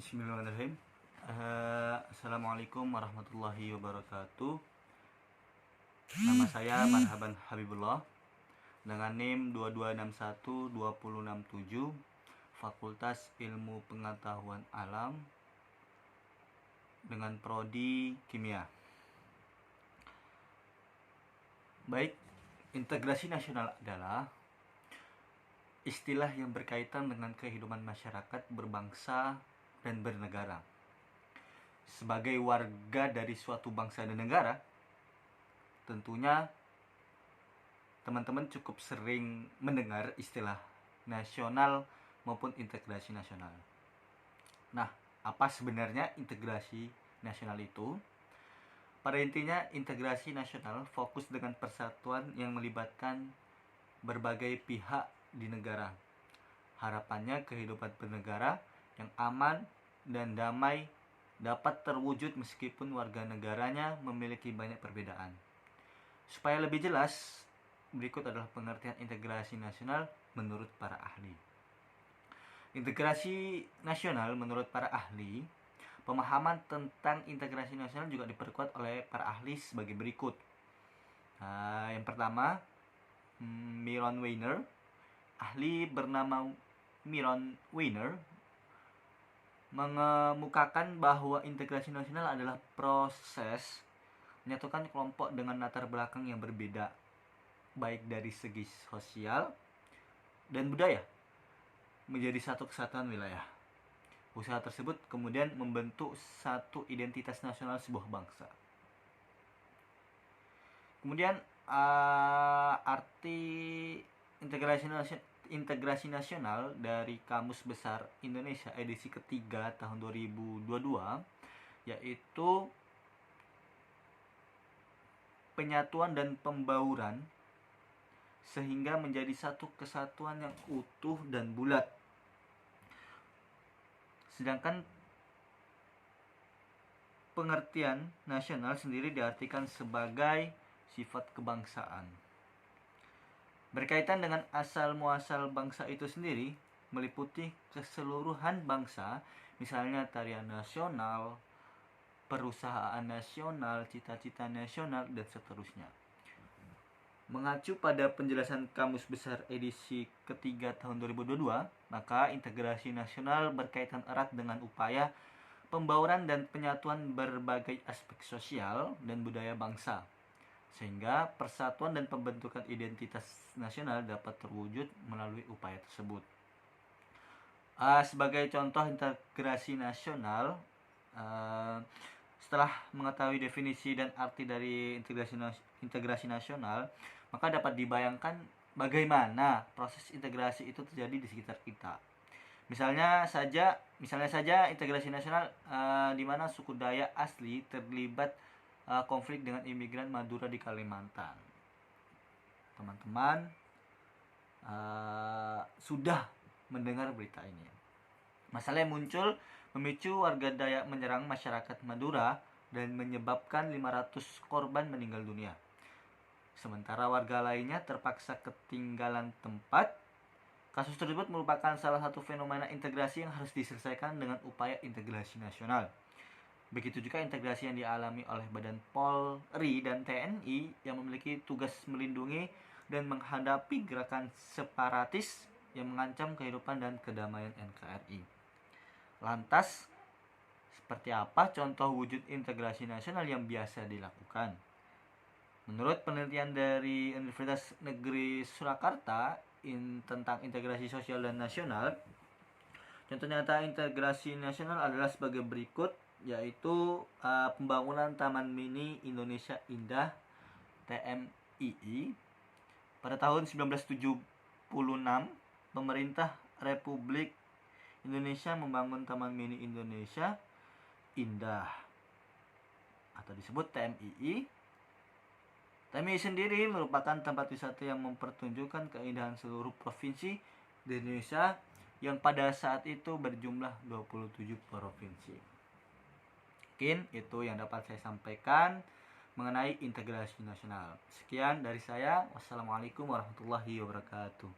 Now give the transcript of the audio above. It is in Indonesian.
Bismillahirrahmanirrahim. Assalamualaikum warahmatullahi wabarakatuh. Nama saya Marhaban Habibullah dengan NIM 22612067, Fakultas Ilmu Pengetahuan Alam dengan prodi Kimia. Baik, integrasi nasional adalah istilah yang berkaitan dengan kehidupan masyarakat berbangsa dan bernegara. Sebagai warga dari suatu bangsa dan negara, tentunya teman-teman cukup sering mendengar istilah nasional maupun integrasi nasional. Nah, apa sebenarnya integrasi nasional itu? Pada intinya, integrasi nasional fokus dengan persatuan yang melibatkan berbagai pihak di negara. Harapannya kehidupan bernegara yang aman dan damai dapat terwujud meskipun warga negaranya memiliki banyak perbedaan. Supaya lebih jelas, berikut adalah pengertian integrasi nasional menurut para ahli. Integrasi nasional menurut para ahli, pemahaman tentang integrasi nasional juga diperkuat oleh para ahli sebagai berikut. Yang pertama, Myron Weiner. Ahli bernama Myron Weiner mengemukakan bahwa integrasi nasional adalah proses menyatukan kelompok dengan latar belakang yang berbeda, baik dari segi sosial dan budaya, menjadi satu kesatuan wilayah. Usaha tersebut kemudian membentuk satu identitas nasional sebuah bangsa. Kemudian arti integrasi nasional dari Kamus Besar Indonesia edisi ketiga tahun 2022, yaitu penyatuan dan pembauran sehingga menjadi satu kesatuan yang utuh dan bulat. Sedangkan pengertian nasional sendiri diartikan sebagai sifat kebangsaan. Berkaitan dengan asal-muasal bangsa itu sendiri, meliputi keseluruhan bangsa, misalnya tarian nasional, perusahaan nasional, cita-cita nasional, dan seterusnya. Mengacu pada penjelasan Kamus Besar edisi ketiga tahun 2022, maka integrasi nasional berkaitan erat dengan upaya pembauran dan penyatuan berbagai aspek sosial dan budaya bangsa, sehingga persatuan dan pembentukan identitas nasional dapat terwujud melalui upaya tersebut. Sebagai contoh integrasi nasional, setelah mengetahui definisi dan arti dari integrasi nasional, maka dapat dibayangkan bagaimana proses integrasi itu terjadi di sekitar kita. Misalnya saja integrasi nasional di mana suku Dayak asli terlibat konflik dengan imigran Madura di Kalimantan. Teman-teman sudah mendengar berita ini. Masalah yang muncul memicu warga Dayak menyerang masyarakat Madura dan menyebabkan 500 korban meninggal dunia. Sementara warga lainnya terpaksa ketinggalan tempat. Kasus tersebut merupakan salah satu fenomena integrasi yang harus diselesaikan dengan upaya integrasi nasional. Begitu juga integrasi yang dialami oleh Badan Polri dan TNI yang memiliki tugas melindungi dan menghadapi gerakan separatis yang mengancam kehidupan dan kedamaian NKRI. Lantas, seperti apa contoh wujud integrasi nasional yang biasa dilakukan? Menurut penelitian dari Universitas Negeri Surakarta tentang integrasi sosial dan nasional, contoh nyata integrasi nasional adalah sebagai berikut, yaitu pembangunan Taman Mini Indonesia Indah TMII. Pada tahun 1976, pemerintah Republik Indonesia membangun Taman Mini Indonesia Indah atau disebut TMII. TMII sendiri merupakan tempat wisata yang mempertunjukkan keindahan seluruh provinsi di Indonesia yang pada saat itu berjumlah 27 provinsi. Mungkin itu yang dapat saya sampaikan mengenai integrasi nasional. Sekian dari saya. Wassalamualaikum warahmatullahi wabarakatuh.